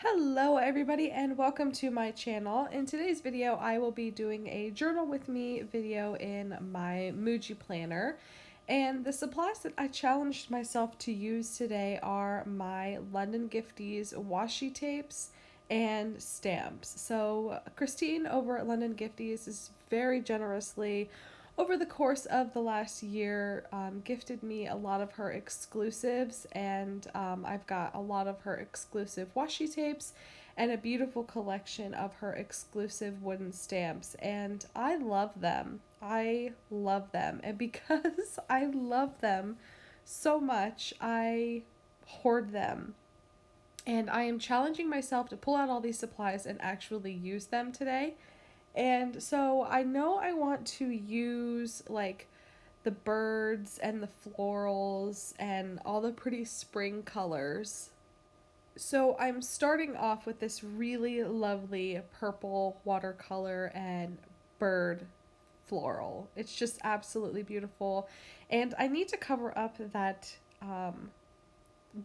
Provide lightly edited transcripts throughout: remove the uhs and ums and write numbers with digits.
Hello everybody and welcome to my channel. In today's video I will be doing a journal with me video in my Muji planner, and the supplies that I challenged myself to use today are my London Gifties washi tapes and stamps. So Kristine over at London Gifties is very generously over the course of the last year gifted me a lot of her exclusives, and I've got a lot of her exclusive washi tapes and a beautiful collection of her exclusive wooden stamps, and I love them. I love them, and because I love them so much, I hoard them. And I am challenging myself to pull out all these supplies and actually use them today. And so I know I want to use like the birds and the florals and all the pretty spring colors. So I'm starting off with this really lovely purple watercolor and bird floral. It's just absolutely beautiful. And I need to cover up that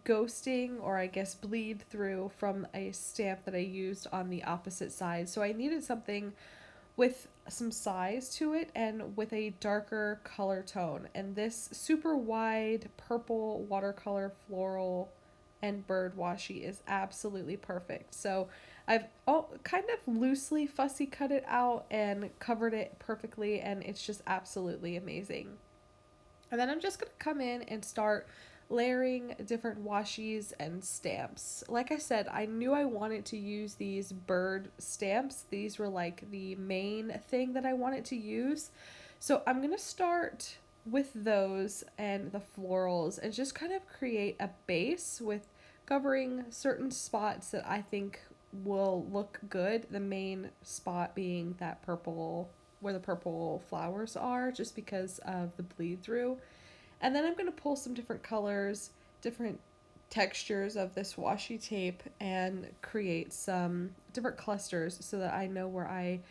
ghosting, or I guess bleed through, from a stamp that I used on the opposite side. So I needed something with some size to it and with a darker color tone. And this super wide purple watercolor floral and bird washi is absolutely perfect. So I've kind of loosely fussy cut it out and covered it perfectly, and it's just absolutely amazing. And then I'm just going to come in and start layering different washi's and stamps. Like I said, I knew I wanted to use these bird stamps. These were like the main thing that I wanted to use. So I'm going to start with those and the florals and just kind of create a base with covering certain spots that I think will look good. The main spot being that purple, where the purple flowers are, just because of the bleed through. And then I'm going to pull some different colors, different textures of this washi tape, and create some different clusters so that I know where I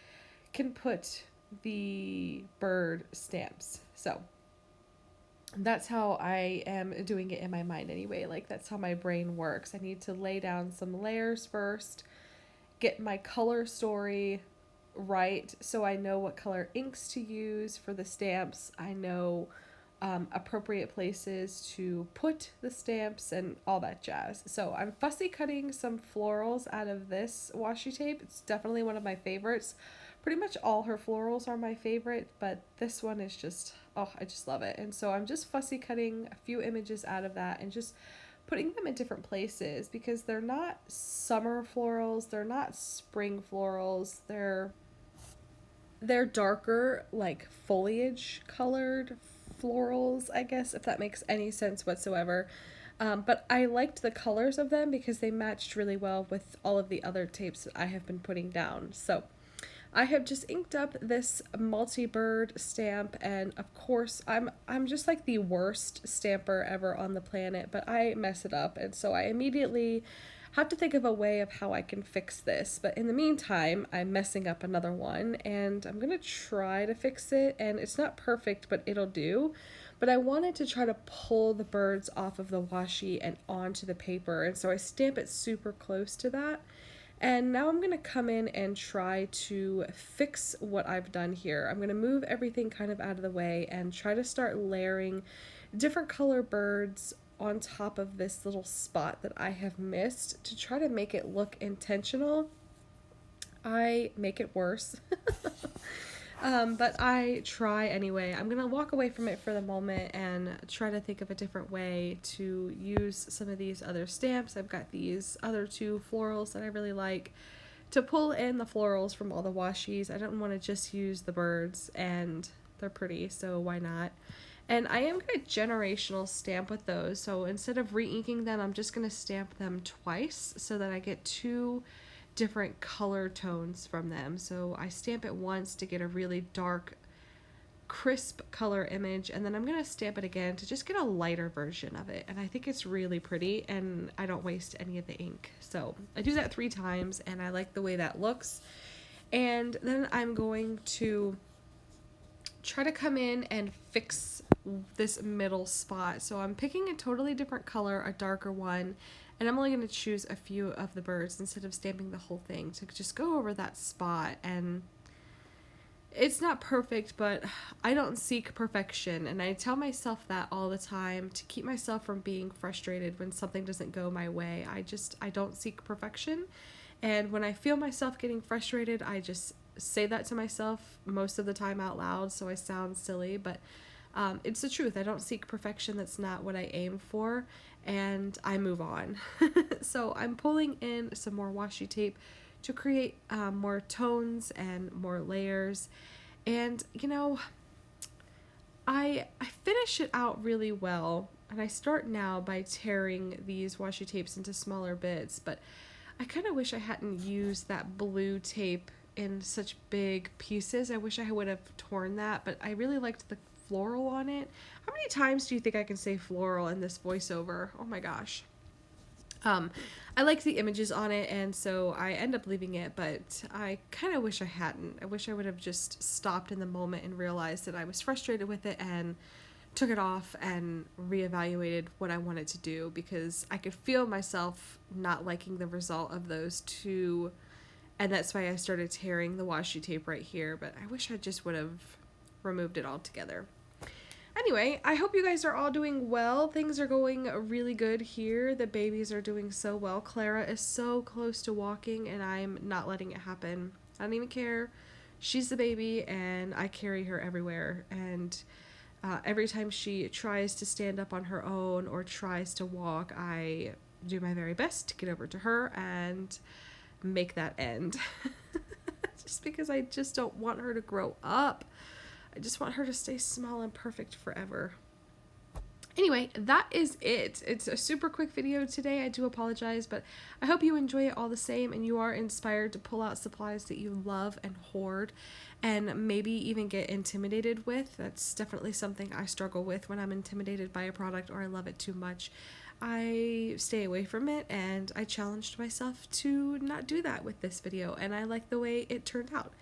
can put the bird stamps. So that's how I am doing it in my mind anyway. Like, that's how my brain works. I need to lay down some layers first, get my color story right so I know what color inks to use for the stamps. I know appropriate places to put the stamps and all that jazz. So I'm fussy cutting some florals out of this washi tape. It's definitely one of my favorites. Pretty much all her florals are my favorite, but this one is just, oh, I just love it. And so I'm just fussy cutting a few images out of that and just putting them in different places, because they're not summer florals, they're not spring florals, they're darker, like foliage colored florals, I guess, if that makes any sense whatsoever. But I liked the colors of them because they matched really well with all of the other tapes that I have been putting down. So I have just inked up this multi-bird stamp, and of course I'm just like the worst stamper ever on the planet, but I mess it up, and so I immediately have to think of a way of how I can fix this. But in the meantime, I'm messing up another one, and I'm gonna try to fix it, and it's not perfect, but it'll do. But I wanted to try to pull the birds off of the washi and onto the paper, and so I stamp it super close to that. And now I'm going to come in and try to fix what I've done here. I'm going to move everything kind of out of the way and try to start layering different color birds on top of this little spot that I have missed to try to make it look intentional. I make it worse. But I try anyway. I'm going to walk away from it for the moment and try to think of a different way to use some of these other stamps. I've got these other two florals that I really like to pull in the florals from all the washi's. I don't want to just use the birds, and they're pretty, so why not? And I am going to generational stamp with those. So instead of re-inking them, I'm just going to stamp them twice so that I get two different color tones from them. So I stamp it once to get a really dark, crisp color image, and then I'm going to stamp it again to just get a lighter version of it. And I think it's really pretty, and I don't waste any of the ink. So I do that 3 times, and I like the way that looks. And then I'm going to try to come in and fix this middle spot. So I'm picking a totally different color, a darker one, And I'm only going to choose a few of the birds instead of stamping the whole thing to just go over that spot. And it's not perfect, but I don't seek perfection. And I tell myself that all the time to keep myself from being frustrated when something doesn't go my way. I don't seek perfection. And when I feel myself getting frustrated, I just say that to myself most of the time out loud, so I sound silly, but it's the truth. I don't seek perfection. That's not what I aim for, and I move on. So I'm pulling in some more washi tape to create more tones and more layers. And, you know, I finish it out really well, and I start now by tearing these washi tapes into smaller bits, but I kind of wish I hadn't used that blue tape in such big pieces. I wish I would have torn that, but I really liked the floral on it. How many times do you think I can say floral in this voiceover? Oh my gosh. I liked the images on it, and so I end up leaving it, but I kind of wish I hadn't. I wish I would have just stopped in the moment and realized that I was frustrated with it and took it off and reevaluated what I wanted to do, because I could feel myself not liking the result of those two, and that's why I started tearing the washi tape right here, but I wish I just would have removed it all together. Anyway, I hope you guys are all doing well. Things are going really good here. The babies are doing so well. Clara is so close to walking, and I'm not letting it happen. I don't even care. She's the baby, and I carry her everywhere, and every time she tries to stand up on her own or tries to walk, I do my very best to get over to her and make that end. Just because I just don't want her to grow up. I just want her to stay small and perfect forever. Anyway, that is it. It's a super quick video today. I do apologize, but I hope you enjoy it all the same and you are inspired to pull out supplies that you love and hoard and maybe even get intimidated with. That's definitely something I struggle with when I'm intimidated by a product or I love it too much. I stay away from it, and I challenged myself to not do that with this video, and I like the way it turned out.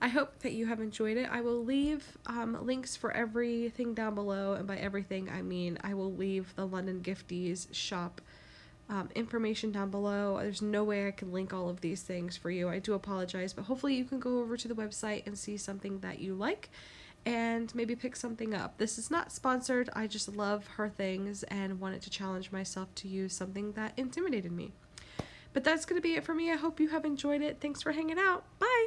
I hope that you have enjoyed it. I will leave links for everything down below, and by everything I mean I will leave the London Gifties shop information down below. There's no way I can link all of these things for you. I do apologize, but hopefully you can go over to the website and see something that you like and maybe pick something up. This is not sponsored. I just love her things and wanted to challenge myself to use something that intimidated me. But that's going to be it for me. I hope you have enjoyed it. Thanks for hanging out. Bye!